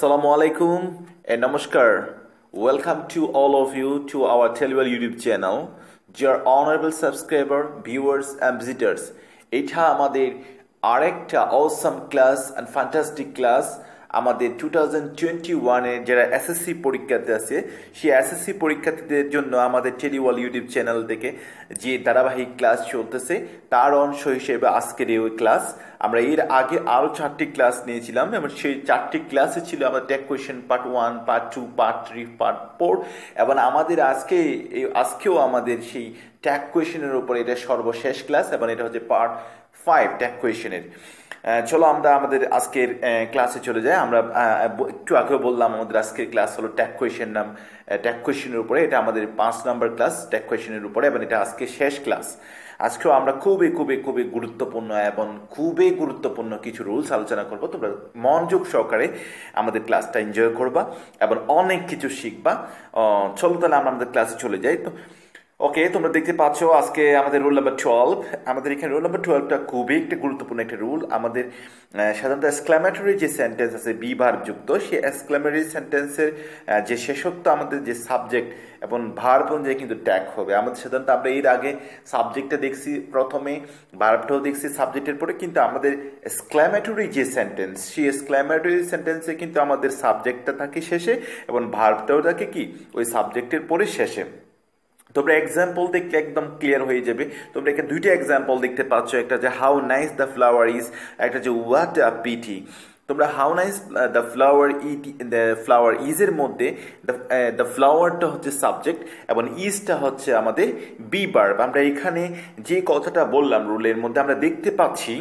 Assalamu alaikum and namaskar. Welcome to all of you to our Telewell YouTube channel. Dear honorable subscriber, viewers and visitors. এটা আমাদের আরেকটা awesome class and fantastic class আমাদের 2021 এর যারা SSC পরীক্ষাতে আছে সেই এসএসসি পরীক্ষার্থীদের জন্য আমাদের টেলিওয়াল ইউটিউব চ্যানেল থেকে যে ধারাবাহিক ক্লাস চলতেছে তার অংশ হিসেবে আজকের এই ক্লাস আমরা এর আগে আরো 4টি ক্লাস নিয়েছিলাম এবং সেই 4টি ক্লাসে ছিল আমাদের take question part 1 part 2 part 3 part 4 এবং আমাদের আজকেও আমাদের সেই টেক কোয়েশ্চেনের উপর এটা সর্বশেষ ক্লাস এবং এটা হচ্ছে পার্ট 5 টেক কোয়েশ্চেনের। চলো আমরা আমাদের আজকের ক্লাসে চলে যাই। আমরা একটু আগেও বললাম আমাদের আজকের ক্লাস হলো টেক কোয়েশ্চেনের উপরে। এটা আমাদের 5 নম্বর ক্লাস টেক কোয়েশ্চেনের উপরে এবং এটা আজকে শেষ ক্লাস। আজকেও আমরা খুবই গুরুত্বপূর্ণ কিছু রুলস আলোচনা করব। তোমরা মনোযোগ সহকারে আমাদের ক্লাসটা এনজয় করবা এবং অনেক কিছু শিখবা। চলো তাহলে আমরা আমাদের ক্লাসে চলে যাই। তো ওকে, তোমরা দেখতে পাচ্ছ আজকে আমাদের রুল নাম্বার 12। আমাদের এখানে রুল নাম্বার 12টা খুবই একটা গুরুত্বপূর্ণ একটা রুল। আমাদের সাধারণত এক্সক্লামেটরি যে সেন্টেন্স আছে বি ভার্ব যুক্ত, সেই এক্সক্লামেটরি সেন্টেন্সের যে শেষোক্ত আমাদের যে সাবজেক্ট এবং ভার্ব অনুযায়ী কিন্তু ট্যাগ হবে। আমাদের সাধারণত আমরা এর আগে সাবজেক্টটা দেখছি প্রথমে, ভার্বটাও দেখছি সাবজেক্টের পরে, কিন্তু আমাদের এক্সক্লামেটরি যে সেন্টেন্স সেই এক্সক্লামেটরি সেন্টেন্সে কিন্তু আমাদের সাবজেক্টটা থাকে শেষে এবং ভার্বটাও থাকে কি ওই সাবজেক্টের পরে শেষে। তোমরা এক্সাম্পল দেখলে একদম ক্লিয়ার হয়ে যাবে। তোমরা এখানে দুইটা এক্সাম্পল দেখতে পাচ্ছ, একটা যে how nice the flower is, একটা যে হোয়াট আ পিটি। তোমরা how nice the flower is এর মধ্যে দ্য ফ্লাওয়ারটা হচ্ছে সাবজেক্ট এবং ইজটা হচ্ছে আমাদের বি ভার্ব। আমরা এখানে যে কথাটা বললাম রুলের মধ্যে আমরা দেখতে পাচ্ছি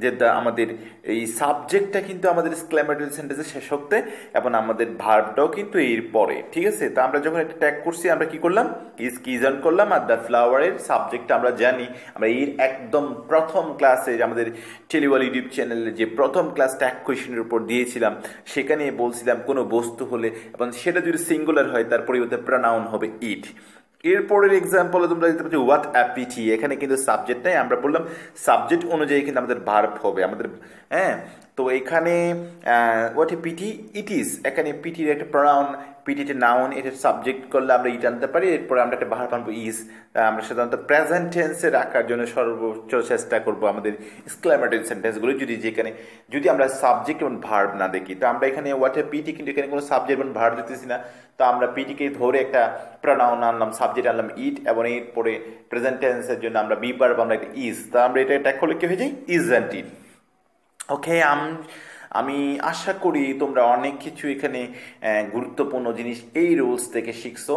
যে আমাদের এই সাবজেক্টটা কিন্তু আমাদের এক্সক্লামেটরি সেন্টেন্সের শেষোক্তে এবং আমাদের ভার্বটাও কিন্তু এর পরে, ঠিক আছে। তো আমরা যখন এটা ট্যাগ করছি আমরা কি করলাম, ইজ কিজন করলাম আর দ্য ফ্লাওয়ারের সাবজেক্টটা আমরা জানি। আমরা এর একদম প্রথম ক্লাসে আমাদের টেলিওয়াল ইউটিউব চ্যানেলে যে প্রথম ক্লাস ট্যাগ কোয়েশ্চেনের উপর দিয়েছিলাম সেখানে বলছিলাম কোনো বস্তু হলে এবং সেটা যদি সিঙ্গুলার হয় তার পরিবর্তে প্রনাউন হবে ইট। এরপরের এক্সাম্পলে তোমরা দেখতে পাচ্ছ হোয়াট অ্যাপিটি, এখানে কিন্তু সাবজেক্ট নাই, আমরা বললাম সাবজেক্ট অনুযায়ী কিন্তু আমাদের ভার্ব হবে আমাদের। তো এখানে what a pity it is, এখানে পিটির একটা প্রনাউন, পিটিতে নাউন, এটা সাবজেক্ট করলে আমরা ইট আনতে পারি, এরপরে আমরা একটা ভার্ব আনবো ইজ। আমরা সাধারণত প্রেজেন্ট টেন্সে রাখার জন্য সর্বোচ্চ চেষ্টা করবো আমাদের এক্সক্লামেটরি সেন্টেন্সগুলো যদি আমরা সাবজেক্ট এবং ভার্ব না দেখি। তো আমরা এখানে হোয়াট এ পিটি, কিন্তু এখানে কোনো সাবজেক্ট এবং ভার্ব দিতেছি না। তো আমরা পিটিকে ধরে একটা প্রনাউন আনলাম, সাবজেক্ট আনলাম ইট এবং এরপরে প্রেজেন্ট টেন্সের জন্য আমরা বি ভার্ব আমরা একটা ইজ। তা আমরা এটা ট্যাগ করলে কি হয়ে যায়, ইজ অ্যান্ড ইট। ওকে, আমি আশা করি তোমরা অনেক কিছু এখানে গুরুত্বপূর্ণ জিনিস এই রুলস থেকে শিখছো।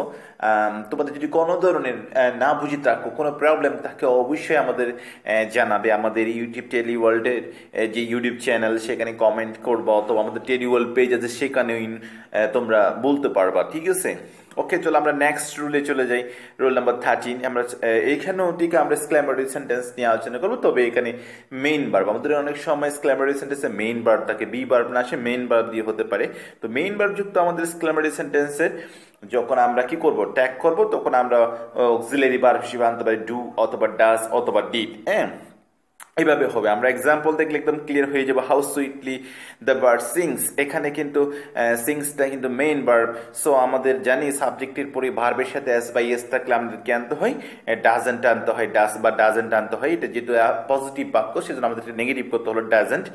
তোমাদের যদি কোনো ধরনের না বুঝে থাকো, কোনো প্রবলেম থাকে, অবশ্যই আমাদের জানাবে। আমাদের ইউটিউব টেলিওয়ার্ল্ডের যে ইউটিউব চ্যানেল সেখানে কমেন্ট করবো, অথবা আমাদের টেলিওয়ার্ল্ড পেজ আছে সেখানেও তোমরা বলতে পারবা, ঠিক আছে। ওকে, চলো আমরা নেক্সট রুলে চলে যাই। Rule number 13। আমরা এইখানেও ঠিক আমরা এক্সক্লামেটরি সেন্টেন্স নিয়ে আলোচনা করবো, তবে এখানে মেইন ভার্ব। আমাদের অনেক সময় এক্সক্লামেটরি সেন্টেন্সে মেইন ভার্ব থাকে, বি ভার্ব না আসে মেইন ভার্ব দিয়ে হতে পারে। তো মেইন ভার্ব যুক্ত আমাদের এক্সক্লামেটরি সেন্টেন্সের যখন আমরা কি করব, ট্যাগ করব, তখন আমরা অক্সিলারি ভার্ব হিসেবে আনতে পারি ডু অথবা ডাজ অথবা ডিড। এইভাবে হবে। আমরা এক্সাম্পল দেখলে একদম ক্লিয়ার হয়ে যাবে। How sweetly the bird sings, এখানে কিন্তু সিংসটা কিন্তু মেইন ভার্ব। সো আমাদের জানি সাবজেক্টের পরে ভার্বের সাথে এস বাই এস থাকলে আমাদেরকে আনতে হয় ডাজেন্ট আনতে হয়, ডাজ বা ডাজেন্ট আনতে হয়। এটা যেহেতু পজিটিভ বাক্য সেজন্য আমাদের নেগেটিভ করতে হলো doesn't.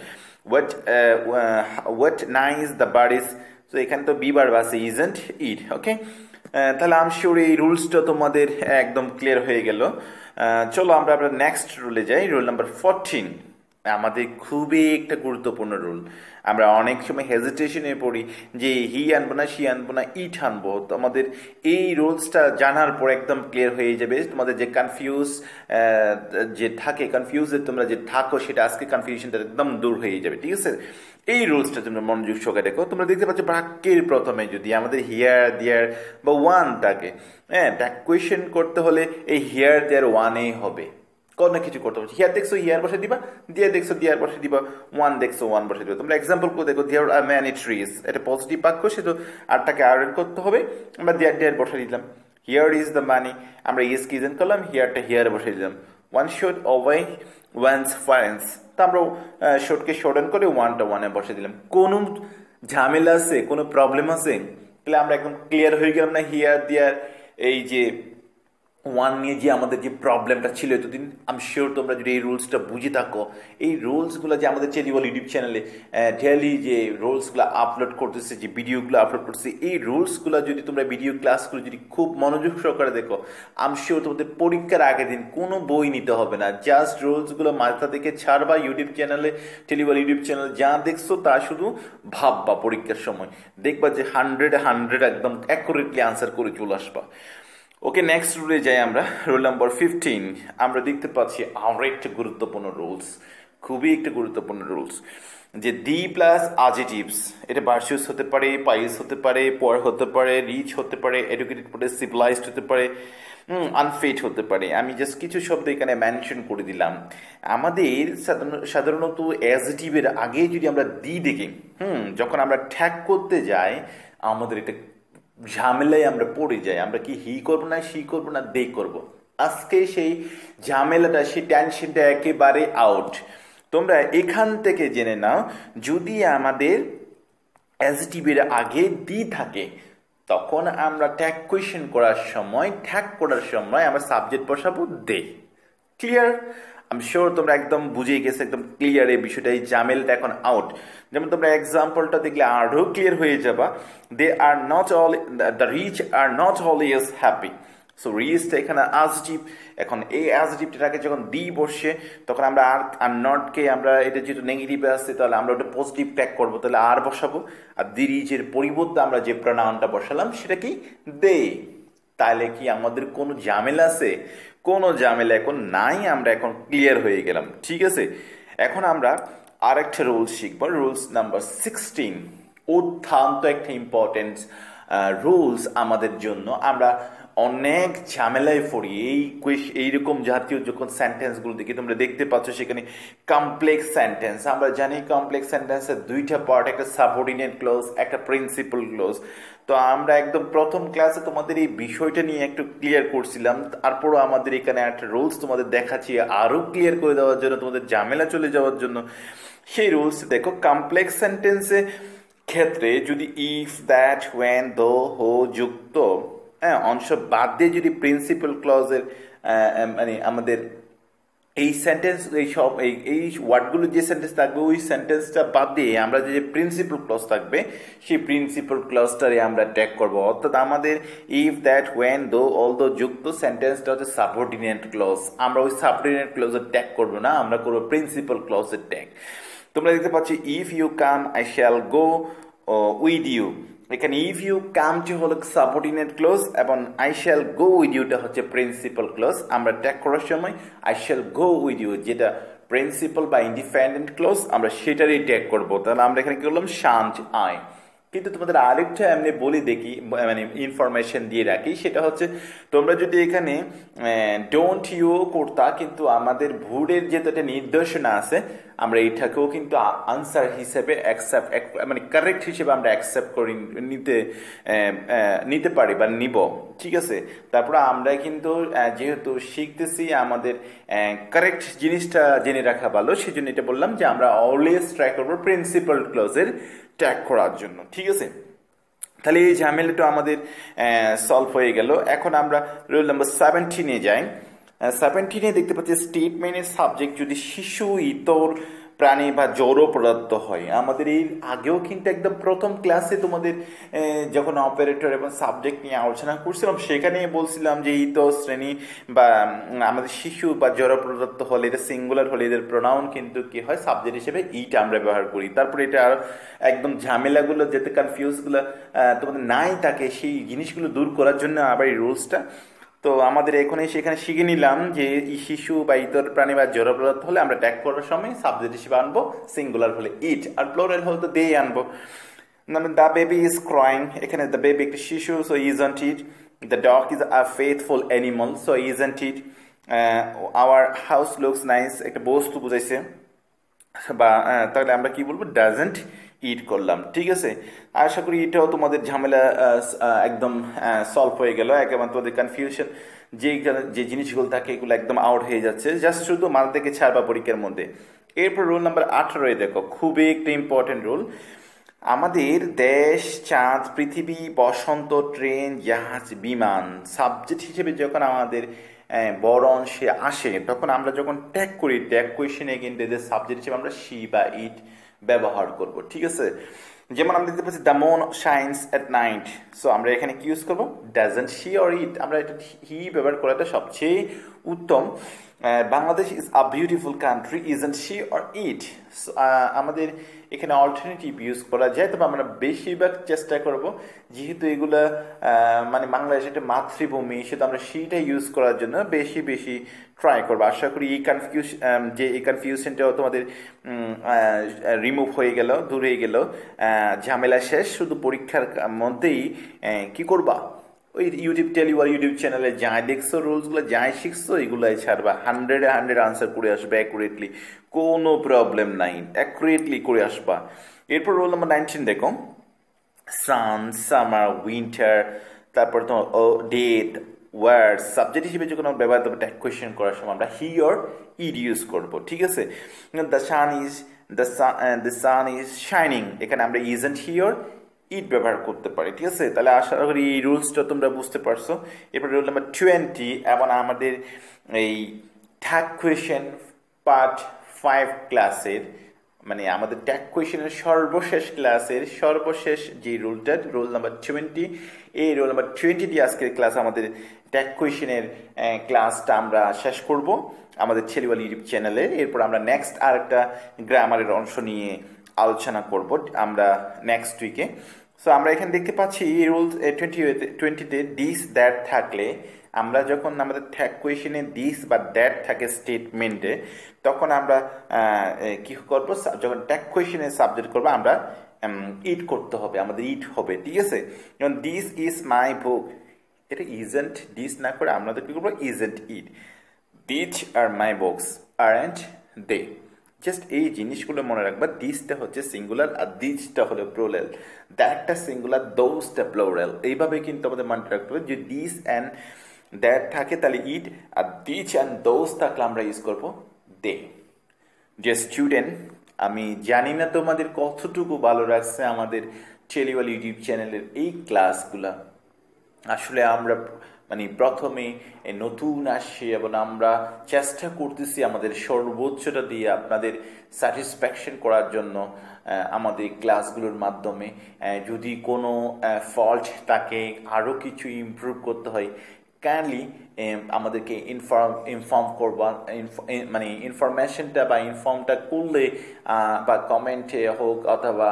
What nice the bird is, তো এখানে তো বি ভার্ব আছে ইজন্ট ইট। ওকে, তাহলে আই এম শিওর এই রুলসটা তোমাদের একদম ক্লিয়ার হয়ে গেল। চলো আমরা নেক্সট রুলে যাই। রুল নাম্বার 14 আমাদের খুবই একটা গুরুত্বপূর্ণ রুল। আমরা অনেক সময় হেজিটেশনে পড়ি যে হি আনবো না, সি আনবো না, ইট আনবো। তো আমাদের এই রুলসটা জানার পর একদম ক্লিয়ার হয়ে যাবে। তোমাদের যে কনফিউজে তোমরা যে থাকো সেটা আজকে কনফিউশনটা একদম দূর হয়ে যাবে, ঠিক আছে। এই রুলসটা তোমরা মনোযোগ সহকারে দেখো। তোমরা দেখতে পাচ্ছ বাক্যের প্রথমে যদি আমাদের হিয়ার দেয়ার বা ওয়ান থাকে, ট্যাগ কোয়েশ্চেন করতে হলে এই হিয়ার দেয়ার ওয়ানেই হবে, কোনো কিছু করতে পারছি। হিয়ার দেখছো হিয়ার বসে দিবা, দিয়ে দেখছো দিয়ার বসে দিবা, ওয়ান দেখছো ওয়ান বসে দিবা। তোমরা এক্সাম্পল করে দেখো, দেয়ার আর ম্যানি ট্রিজ, এটা পজিটিভ বাক্য, সেটা আরটাকে আয়রন করতে হবে, আমরা দেয়ার বসে দিলাম। হিয়ার ইজ দ্য মানি, আমরা ইজ কিজেন করলাম, হিয়ারটা হিয়ার বসে দিলাম। One should avoid one's friends, তা আমরা শর্টকে শর্টন করে ওয়ানটা ওয়ানে বসে দিলাম। কোন ঝামেলা আছে, কোনো প্রবলেম আছে, তাহলে আমরা একদম ক্লিয়ার হয়ে গেলাম না? হিয়ার দেয়ার এই যে ওয়ান নিয়ে যে আমাদের যে প্রবলেমটা ছিল এতদিন, আমি শিওর তোমরা যদি এই রুলসটা বুঝে থাকো, এই রুলসগুলো যে আমাদের টেলিবল ইউটিউব চ্যানেলে ডেইলি যে রুলসগুলো আপলোড করতেছে, যে ভিডিওগুলো আপলোড করতেছে, এই রুলসগুলো যদি তোমরা ভিডিও ক্লাসগুলো যদি খুব মনোযোগ সহকারে দেখো, আমি শিওর তোমাদের পরীক্ষার আগের দিন কোনো বই নিতে হবে না, জাস্ট রুলসগুলো মাথা থেকে ছাড়বা, ইউটিউব চ্যানেলে, টেলিবল ইউটিউব চ্যানেলে যা দেখছো তা শুধু ভাববা, পরীক্ষার সময় দেখবা যে 100 একদম অ্যাকুরেটলি আনসার করে চলে আসবা। ওকে, নেক্সট রুলে যাই আমরা। রুল নাম্বার 15 আমরা দেখতে পাচ্ছি আরো একটা গুরুত্বপূর্ণ রুলস, খুবই একটা গুরুত্বপূর্ণ রুলস, যে দি প্লাস অ্যাডজেক্টিভস, এটা ভার্সিয়াস হতে পারে, পাইস হতে পারে, পর হতে পারে, রিচ হতে পারে, এডুকেটেড হতে পারে, সিভিলাইজড হতে পারে, আনফিট হতে পারে। আমি জাস্ট কিছু শব্দ এখানে মেনশন করে দিলাম। আমাদের সাধারণত অ্যাডজেক্টিভের আগে যদি আমরা দি দেখি, যখন আমরা ট্যাগ করতে যাই, আমাদের এটা ঝামেলায় আমরা পড়ে যাই। আমরা কি হি করবো না সি করবো না দে করবো, আজকে সেই ঝামেলাটা, সেই টেনশনটা একেবারে আউট। তোমরা এখান থেকে জেনে নাও, যদি আমাদের অ্যাডজেক্টিভের আগে দি থাকে, তখন আমরা ট্যাগ কোয়েশ্চেন করার সময়, ট্যাগ করার সময় আমরা সাবজেক্ট বসাবো দে। ক্লিয়ার? আমি শিওর তোমরা একদম বুঝে গেছে, একদম ক্লিয়ার এই বিষয়টা, এই জামেলটা এখন আউট। যেমন তোমরা এক্সাম্পলটা দেখলে আরো ক্লিয়ার হয়ে যাবা। They are not all, the rich are not always happy. So রিচটা এখানে অ্যাডজেক্টিভ, এখন এই অ্যাডজেক্টিভটাকে যখন দি বসে, তখন আমরা আর নটকে, আমরা এটা যেহেতু নেগেটিভে আসছে, তাহলে আমরা ওটা পজিটিভ ট্যাগ করবো, তাহলে আর বসাবো। আর দি রিচের পরিবর্তে আমরা যে প্রনাউনটা বসালাম সেটা কি দে। তাহলে কি আমাদের কোনো ঝামেলা আছে? কোনো ঝামেলা এখন নাই, আমরা এখন ক্লিয়ার হয়ে গেলাম। ঠিক আছে, এখন আমরা আরেকটা রুলস শিখবো, রুলস নাম্বার 16, অত্যন্ত একটা ইম্পর্টেন্ট রুলস আমাদের জন্য। আমরা অনেক ঝামেলায় পড়ি এইরকম জাতীয় যখন সেন্টেন্সগুলো দেখি, তোমরা দেখতে পাচ্ছ সেখানে কমপ্লেক্স সেন্টেন্স। আমরা জানি কমপ্লেক্স সেন্টেন্সের দুইটা পার্ট, একটা সাবঅর্ডিনেট ক্লজ, একটা প্রিন্সিপাল ক্লজ। তো আমরা একদম প্রথম ক্লাসে তোমাদের এই বিষয়টা নিয়ে একটু ক্লিয়ার করছিলাম, তারপরও আমাদের এখানে একটা রুলস তোমাদের দেখাচ্ছি আরো ক্লিয়ার করে দেওয়ার জন্য, তোমাদের ঝামেলা চলে যাওয়ার জন্য। সেই রুলস দেখো, কমপ্লেক্স সেন্টেন্সে ক্ষেত্রে যদি ইফ, দ্যাট, ওয়েন, দো, হো যুক্ত অংশ বাদ দিয়ে যদি প্রিন্সিপাল ক্লজের মানে আমাদের এই সেন্টেন্স, এই ওয়ার্ডগুলো যে সেন্টেন্স থাকবে, ওই সেন্টেন্সটা বাদ দিয়ে আমরা যে প্রিন্সিপাল ক্লজ থাকবে, সেই প্রিন্সিপাল ক্লজটারে আমরা ট্যাগ করব। অর্থাৎ আমাদের ইফ, দ্যাট, ওয়েন, দো, অল দো যুক্ত সেন্টেন্সটা হচ্ছে সাবঅর্ডিনেট ক্লজ। আমরা ওই সাবঅর্ডিনেট ক্লজের ট্যাগ করব না, আমরা করবো প্রিন্সিপাল ক্লজের ট্যাগ। তোমরা দেখতে পাচ্ছ if you come I shall go with you. এখানে ইফ ইউ কামটি হলো সাবঅর্ডিনেট ক্লজ এবং আই শ্যাল গো উইথ ইউটা হচ্ছে প্রিন্সিপাল ক্লজ। আমরা ট্যাগ করার সময় I shall go with you, যেটা প্রিন্সিপাল বা ইন্ডিপেন্ডেন্ট ক্লজ, আমরা সেটারই ট্যাগ করবো। তাহলে আমরা এখানে কি করলাম, শান্ত আয়। কিন্তু তোমাদের আরেকটা এমনি বলি দেখি, মানে ইনফরমেশন দিয়ে রাখি, সেটা হচ্ছে তোমরা যদি এখানে ডোন্ট ইউ করতা, কিন্তু আমাদের ভুলের যেহেতু একটা নির্দেশনা আছে, আমরা এইটাকেও কিন্তু আনসার হিসেবে মানে কারেক্ট হিসেবে আমরা অ্যাকসেপ্ট করে নিতে পারি বা নিব। ঠিক আছে, তারপরে আমরা কিন্তু যেহেতু শিখতেছি, আমাদের কারেক্ট জিনিসটা জেনে রাখা ভালো, সেই জন্য এটা বললাম যে আমরা অলওয়েজ ট্রাই করবো প্রিন্সিপাল ক্লজের ট্যাগ করার জন্য। ঠিক আছে, তাহলে এই ঝামেলাটা আমাদের সলভ হয়ে গেল। এখন আমরা রুল নাম্বার 17-এ যাই। 17-এ দেখতে পাচ্ছি স্টেটমেন্টের সাবজেক্ট যদি শিশু, ইতর প্রাণী বা জড় পদার্থ হয়। আমাদের এই আগেও কিন্তু একদম প্রথম ক্লাসে তোমাদের যখন অপারেটর এবং সাবজেক্ট নিয়ে আলোচনা করছিলাম, সেখানে বলছিলাম যে ইতর শ্রেণী বা আমাদের শিশু বা জড় পদার্থ হলে, এটা সিঙ্গুলার হলে এদের প্রোনাউন কিন্তু কি হয়, সাবজেক্ট হিসেবে ইট আমরা ব্যবহার করি। তারপরে এটা আর একদম ঝামেলাগুলো, যাতে কনফিউজগুলো তোমাদের নাই থাকে, সেই জিনিসগুলো দূর করার জন্য আবার এই রুলসটা। তো আমাদের সেখানে শিখে নিলাম যে শিশু বা ইতর প্রাণী বা জড় পদার্থ হলে আমরা ট্যাগ করার সময় সাবজেক্ট হিসেবে আনবো, সিঙ্গুলার হলে ইট, আর প্লোরাল হলে তো দে আনবো। দ্য বেবি ইজ ক্রাইং, এখানে দ্য বেবি একটা শিশু, so isn't it. The dog is a faithful animal, so isn't it. Our house looks nice, একটা বস্তু বুঝাইছে, বা তাহলে আমরা কি বলবো, ডাজন্ট ইট করলাম। ঠিক আছে, আশা করি এটাও তোমাদের ঝামেলা একদম সলভ হয়ে গেল। একেবারে তোমাদের কনফিউশন যে জিনিসগুলো থাকে এগুলো একদম আউট হয়ে যাচ্ছে, জাস্ট শুধু মাল থেকে ছাড়বা পরীক্ষার মধ্যে। এরপর রুল নাম্বার 18 দেখো, খুবই একটা ইম্পর্টেন্ট রুল। আমাদের দেশ, চাঁদ, পৃথিবী, বসন্ত, ট্রেন, জাহাজ, বিমান সাবজেক্ট হিসেবে যখন আমাদের বড় অংশে আসে, তখন আমরা যখন ট্যাগ করি, ট্যাগ কোয়েশনে কিন্তু এদের সাবজেক্ট হিসেবে আমরা শি বা ইট ব্যবহার করব, ঠিক আছে? যেমন আমরা দেখতে পাচ্ছি the moon shines at night, so আমরা এখানে কি ইউজ করবো? ডাজন্ট শি অর ইট, আমরা এটা হি ব্যবহার করাটা সবচেয়ে উত্তম। Bangladesh is a beautiful country, isn't she or it, আমাদের এখানে অল্টারনেটিভ ইউজ করা যায়, তবে আমরা বেশিরভাগ চেষ্টা করব, যেহেতু এগুলা মানে বাংলাদেশ একটা মাতৃভূমি, সেহেতু আমরা সেইটা ইউজ করার জন্য বেশি বেশি ট্রাই করবো। আশা করি এই কনফিউশনটাও তোমাদের রিমুভ হয়ে গেল, দূর হয়ে গেল, ঝামেলা শেষ। শুধু পরীক্ষার মধ্যেই কি করবা, ওই ইউটিউব চ্যানেলে যাই দেখছো রুলসগুলো, যাই শিখছো, এগুলাই ছাড়বা, 100 আনসার করে আসবে অ্যাকুরেটলি, কোনো প্রবলেম নাই, অ্যাকুরেটলি করে আসবা। এরপর রোল নাম্বার 19 দেখো, সান, সামার, উইন্টার, তারপর তোমার ডেট, ওয়ার্ড সাবজেক্ট হিসেবে যখন আমরা ব্যবহার করবো ট্যাগ কোয়েশ্চেন করার সময় আমরা হি অর ইড ইউজ করবো, ঠিক আছে? দ্য সান ইজ শাইনিং, এখানে আমরা ইজন্ট হি অর ইট ব্যবহার করতে পারি, ঠিক আছে? তাহলে আশা করি এই রুলসটা তোমরা বুঝতে পারছো। এরপর রুল নাম্বার 20, এবং আমাদের এই ট্যাগ কোয়েশ্চেন পার্ট 5 ক্লাসের, মানে আমাদের ট্যাগ কোয়েশনের সর্বশেষ ক্লাসের সর্বশেষ যে রুলটা, রোল নাম্বার 20, এই রোল নাম্বার 20 দিয়ে আজকের ক্লাস আমাদের ট্যাগ কোয়েশনের ক্লাসটা আমরা শেষ করব আমাদের ছেলেওয়ালি ইউটিউব চ্যানেলে। এরপর আমরা নেক্সট আরেকটা গ্রামারের অংশ নিয়ে আলোচনা করব আমরা নেক্সট উইকে। সো আমরা এখানে দেখতে পাচ্ছি রুলস 20তে দিস দ্যাট থাকলে, আমরা যখন আমাদের ট্যাগ কোয়েশনে দিস বা দ্যাট থাকে স্টেটমেন্টে, তখন আমরা কি করব, যখন ট্যাগ কোয়েশনে সাবজেক্ট করবো আমরা ইট করতে হবে, আমাদের ইট হবে, ঠিক আছে? যেমন দিস ইজ মাই বুক, এটা ইজেন্ট দিস না করে আমাদের কি করবো, isn't it. This are my books aren't they, just এই জিনিসগুলো মনে রাখবা। দিসটা হচ্ছে সিঙ্গুলার আর দিসটা হলো প্লুরাল, দ্যাটটা সিঙ্গুলার, দোজটা প্লুরাল। এইভাবে কিন্তু আমাদের মনে রাখতে হবে যে দিস অ্যান্ড দ্যাট থাকে তাহলে ইট, আর দিস অ্যান্ড দোজ থাকলে আমরা ইউজ করবো দে। যে স্টুডেন্ট, আমি জানি না তোমাদের কতটুকু ভালো লাগছে আমাদের টেলিওয়াল ইউটিউব চ্যানেলের এই ক্লাসগুলা। আসলে আমরা মানে প্রথমে নতুন আসছি এবং আমরা চেষ্টা করতেছি আমাদের সর্বোচ্চটা দিয়ে আপনাদের স্যাটিসফ্যাকশন করার জন্য আমাদের ক্লাসগুলোর মাধ্যমে। যদি কোনো ফল্ট থাকে, আরও কিছু ইমপ্রুভ করতে হয়, কাইন্ডলি আমাদেরকে ইনফর্ম করবা, মানে ইনফরমেশনটা বা ইনফর্মটা করলে বা কমেন্টে হোক অথবা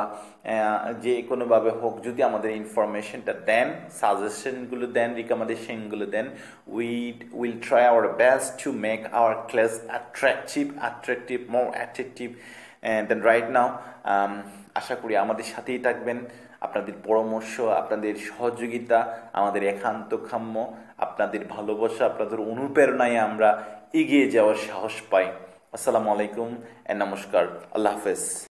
যে কোনোভাবে হোক, যদি আমাদের ইনফরমেশনটা দেন, সাজেশনগুলো দেন, রিকমেন্ডেশনগুলো দেন, will try our best to make our class attractive, more attractive than right now. আশা করি আমাদের সাথেই থাকবেন। আপনাদের পরামর্শ, আপনাদের সহযোগিতা আমাদের একান্ত কাম্য। আপনাদের ভালোবাসা, আপনাদের অনুপ্রেরণায় আমরা এগিয়ে যাওয়ার সাহস পাই। আসসালামু আলাইকুম, নমস্কার, আল্লাহ হাফেজ।